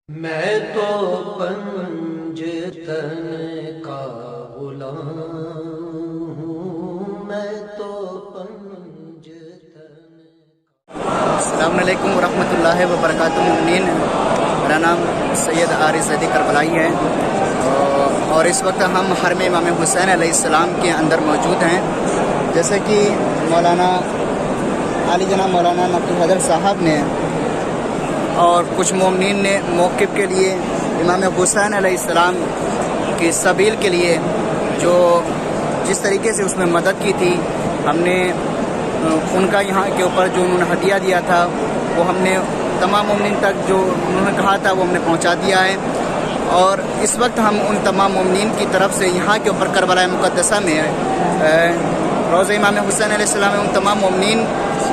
میں تو پنجتن کا غلام ہوں، میں تو پنجتن السلام علیکم ورحمۃ اللہ وبرکاتہ۔ مومنین، میرا نام سید عارف زیدی کربلائی ہے اور اس وقت ہم حرم امام حسین علیہ السلام کے اندر موجود ہیں۔ جیسے کہ مولانا علی جناب مولانا نقی حیدر صاحب نے اور کچھ مومنین نے موقف کے لیے امام حسین علیہ السلام کی سبیل کے لیے جو جس طریقے سے اس میں مدد کی تھی، ہم نے ان کا یہاں کے اوپر جو انہوں نے ہدیہ دیا تھا وہ ہم نے تمام مومنین تک جو انہوں نے کہا تھا وہ ہم نے پہنچا دیا ہے۔ اور اس وقت ہم ان تمام مومنین کی طرف سے یہاں کے اوپر کربلا مقدسہ میں روضہ امام حسین علیہ السلام میں ان تمام مومنین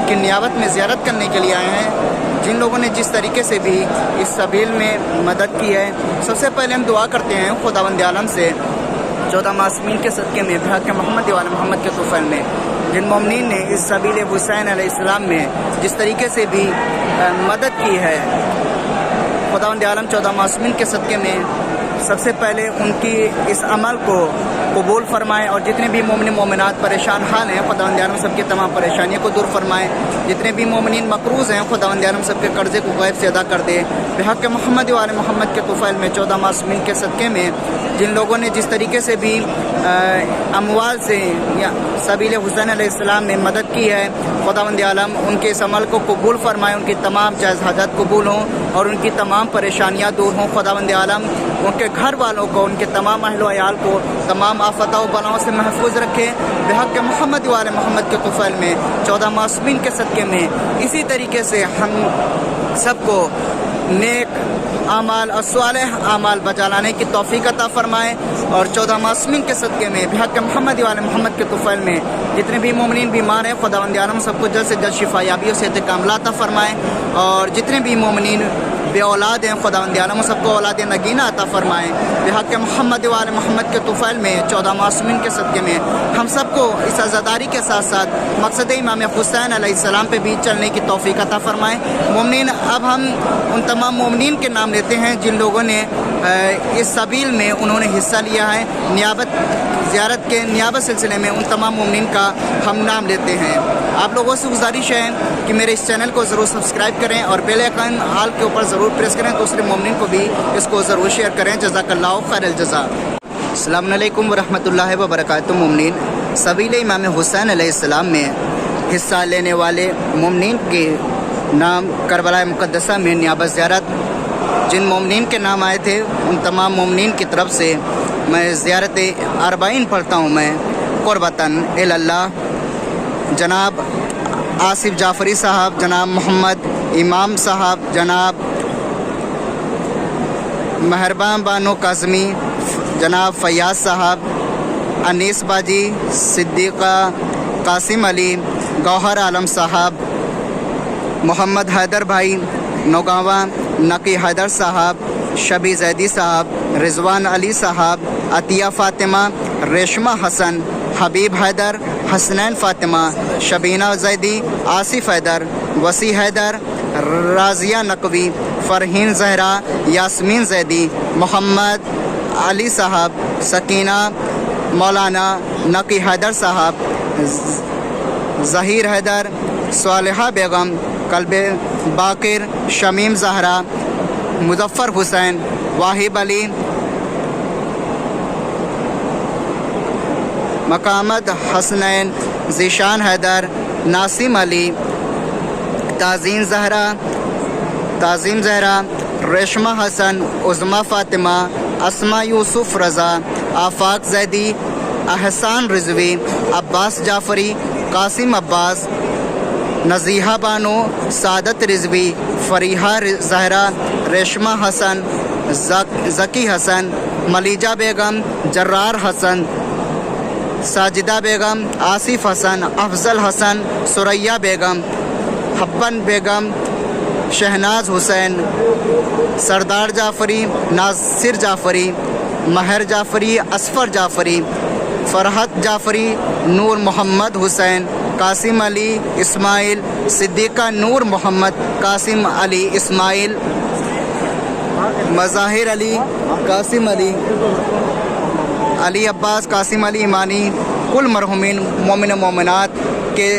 کی نیابت میں زیارت کرنے کے لیے آئے ہیں جن لوگوں نے جس طریقے سے بھی اس سبیل میں مدد کی ہے۔ سب سے پہلے ہم دعا کرتے ہیں خداوند عالم سے 14 معصومین کے صدقے میں بحق محمد وعلی محمد کے طفیل میں جن مومنین نے اس سبیل حسین علیہ السلام میں جس طریقے سے بھی مدد کی ہے، خداوند عالم 14 معصومین کے صدقے میں سب سے پہلے ان کی اس عمل کو قبول فرمائے، اور جتنے بھی مومن مومنات پریشان حال ہیں خداوند عالم سب کی تمام پریشانیوں کو دور فرمائے، جتنے بھی مومنین مقروض ہیں خداوند عالم سب کے قرضے کو غیب سے ادا کر دے بحق محمد وعلی محمد کے طفیل میں 14 معصومین کے صدقے میں جن لوگوں نے جس طریقے سے بھی اموال سے یا سبیل حسین علیہ السلام میں مدد کی ہے، خداوند عالم ان کے اس عمل کو قبول فرمائے، ان کی تمام جائز حاجات قبول ہوں اور ان کی تمام پریشانیاں دور ہوں۔ خداوند عالم ان کے گھر والوں کو، ان کے تمام اہل و عیال کو تمام آفتوں و بلاؤں سے محفوظ رکھے بحق محمد وعلی محمد کے طفیل میں 14 معصومین کے صدقے میں۔ اسی طریقے سے ہم سب کو نیک اعمال اور صالح اعمال بجا لانے کی توفیق عطا فرمائے، اور 14 معصومین کے صدقے میں بحق محمد وعلی محمد کے طفیل میں جتنے بھی مومنین بیمار ہیں خداوند عالم سب کو جلد سے جلد شفا یابی اور صحت کاملہ عطا فرمائے، اور جتنے بھی مومنین بے اولاد ہیں خداوند عالم سب کو اولاد نگینہ عطا فرمائے بحق محمد وعلی محمد کے طفیل میں 14 معصومین کے صدقے میں۔ ہم سب کو اس عزاداری کے ساتھ ساتھ مقصد امام حسین علیہ السلام پہ بھی چلنے کی توفیق عطا فرمائے۔ مومنین، اب ہم ان تمام مومنین کے نام لیتے ہیں جن لوگوں نے اس سبیل میں انہوں نے حصہ لیا ہے، زیارت کے نیابت سلسلے میں ان تمام مومنین کا ہم نام لیتے ہیں۔ آپ لوگوں سے گزارش ہے کہ میرے اس چینل کو ضرور سبسکرائب کریں اور بیل آئیکن آل کے اوپر ضرور پریس کریں، دوسرے مومنین کو بھی اس کو ضرور شیئر کریں۔ جزاک اللہ خیر الجزا۔ السلام علیکم ورحمۃ اللہ وبرکاتہ۔ مومنین، سبیل امام حسین علیہ السلام میں حصہ لینے والے مومنین کے نام کربلا مقدسہ میں نیابت زیارت جن مومنین کے نام آئے تھے ان تمام مومنین کی طرف سے میں زیارت 40 پڑھتا ہوں۔ میں قربتاً اللہ جناب آصف جعفری صاحب، جناب محمد امام صاحب، جناب مہربان بانو کاظمی، جناب فیاض صاحب، انیس باجی، صدیقہ، قاسم علی، گوہر عالم صاحب، محمد حیدر بھائی نوگاواں، نقی حیدر صاحب، شبی زیدی صاحب، رضوان علی صاحب، عطیہ فاطمہ، ریشمہ حسن، حبیب حیدر، حسنین فاطمہ، شبینہ زیدی، آصف حیدر، وسیع حیدر، راضیہ نقوی، فرحین زہرا، یاسمین زیدی، محمد علی صاحب، سکینہ، مولانا نقی حیدر صاحب، ظہیر حیدر، صالحہ بیگم، قلب باقر، شمیم زہرا، مظفر حسین، واہب علی، مقامد حسنین، ذیشان حیدر، ناصم علی، تعظیم زہرا، ریشمہ حسن، عظمہ فاطمہ، اسما یوسف رضا، آفاق زیدی، احسان رضوی، عباس جعفری، قاسم عباس، نزیحہ بانو، سعادت رضوی، فریحہ زہرا، ریشمہ حسن، ذکی حسن، ملیجہ بیگم، جرار حسن، ساجدہ بیگم، آصف حسن، افضل حسن، سریہ بیگم، حبن بیگم، شہناز حسین، سردار جعفری، ناصر جعفری، مہر جعفری، اصفر جعفری، فرحت جعفری، نور محمد حسین، قاسم علی اسماعیل، صدیقہ نور محمد، قاسم علی اسماعیل، مظاہر علی، قاسم علی، علی عباس، قاسم علی ایمانی، کل مرحومین مومن و مومنات کے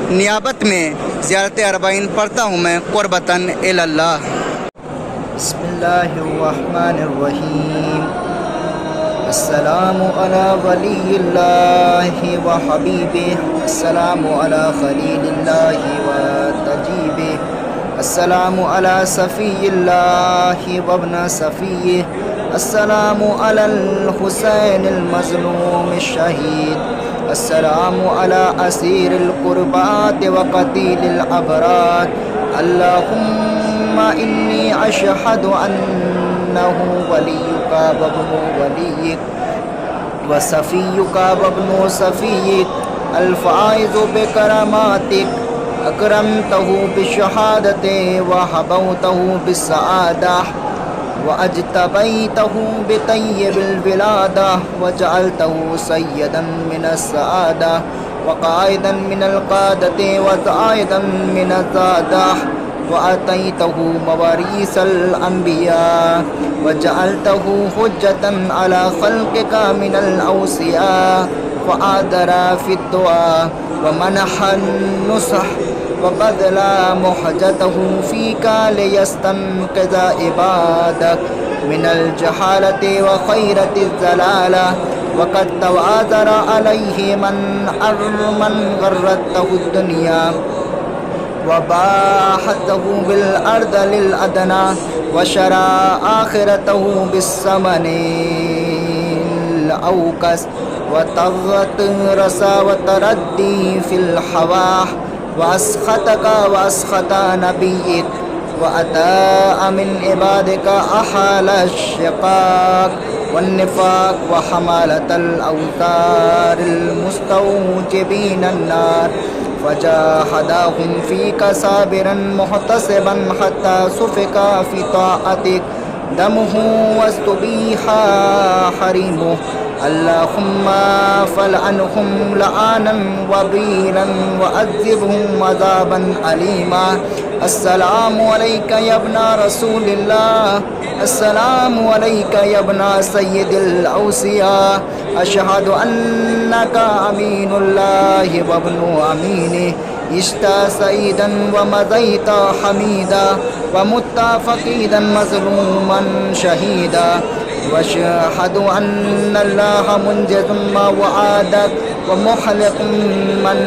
نیابت میں زیارت اربعین پڑھتا ہوں میں قربتاً اللہ۔ بسم اللہ الرحمن الرحیم۔ السلام علی ولی اللہ و حبیبہ، السلام علی خلیل اللہ و تجیبہ، السلام علی صفی اللہ و ابن صفیہ، السلام علی الحسین المظلوم الشہید، السلام علی اسیر القربات و قتیل العبرات۔ اللہم انی اشہد انہ ولیک و ابن ولیک و صفیک و ابن صفیک، الفائز بکراماتک، اکرمتہ بالشہادۃ و حبوتہ بالسعادہ وأجتبيته بطيب الولادة وجعلته سيدا من السعادة وقائدا من القادة وزائدا من الزادة وآتيته مواريث الأنبياء وجعلته حجة على خلقك من الأوصياء فآدر في الدعاء ومنح النصح وبذل محجته فيك ليستنقذ عبادك من الجهالة وخيرة الزلالة، وقد تواتر عليه من غرته الدنيا وباحته بالأرض للأدنى وشرى آخرته بالثمن الأوكس وطغت رسى وتردي في الحواح وأسخطك وأسخط نبيك وأتى من عبادك أحال الشقاق والنفاق وحمالة الأوتار المستوجبين النار، فجاهداهم فيك صابرا محتسبا حتى سفك في طاعتك دمه واستبيح حريمه، اللهم فلعنهم لعانا وبيلا وعذبهم عذابا أليما۔ السلام عليك يا ابن رسول الله، السلام عليك يا ابن سيد الأوصياء، أشهد أنك أمين الله وابن أمينه، عشت سعيدا ومضيت حميدا ومت فقيدا مظلوما شهيدا، واشهد ان الله منجز ما وعدك ومحلق من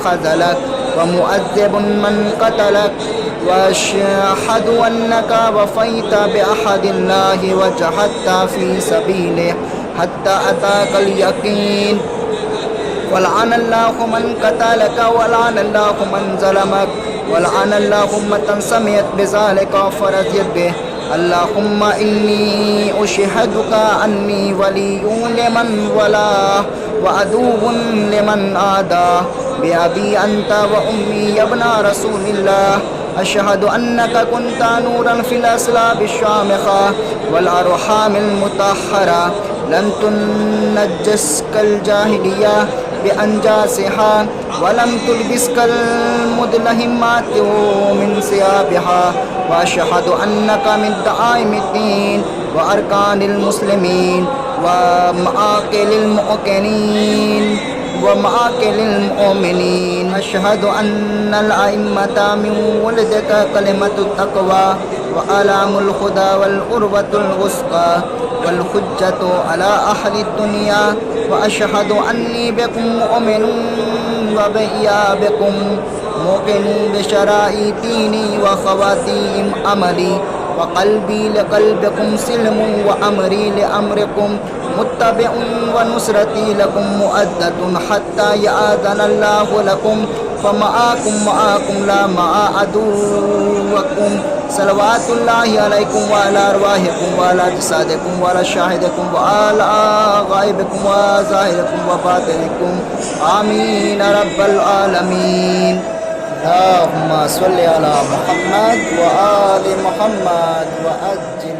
خذلك ومؤذب من قتلك، واشهد انك وفيت باحد الله وجهدت في سبيله حتى اتاك اليقين، ولعن الله من قتلك ولعن الله من ظلمك ولعن الله من سمعت بذلك وفرزت به، اللهم إني أشهدك أني ولي لمن ولاه وعدو لمن عاداه، بأبي أنت وأمي يا ابن رسول الله، أشهد أنك كنت نورا في الأسلاب الشامخة والأرحام المطهرة، لم تنجسك الجاهلية بأنجاسها ولم تلبسك المدلهمات من ثيابها، وأشهد أنك من دعائم الدين وأركان المسلمين ومعاقل المؤمنين ومعاقل المؤمنين، أشهد أن الأئمة من ولدك كلمة التقوى وأعلام الهدى والقربة الوثقى والحجة على أهل الدنيا، وأشهد أني بكم مؤمن وبإيابكم موقن بشرائع ديني وخواتيم عملي، وقلبي لقلبكم سلم وأمري لأمركم متبع ونصرتي لكم مؤدة حتى يأذن الله لكم، فمعاكم لا مع عدوكم، صلوات الله عليكم وعلى أرواحكم وعلى أجسادكم وعلى شاهدكم وعلى غائبكم وظاهركم وباطنكم، آمين رب العالمين۔ اللهم صل على محمد وآل محمد وأجل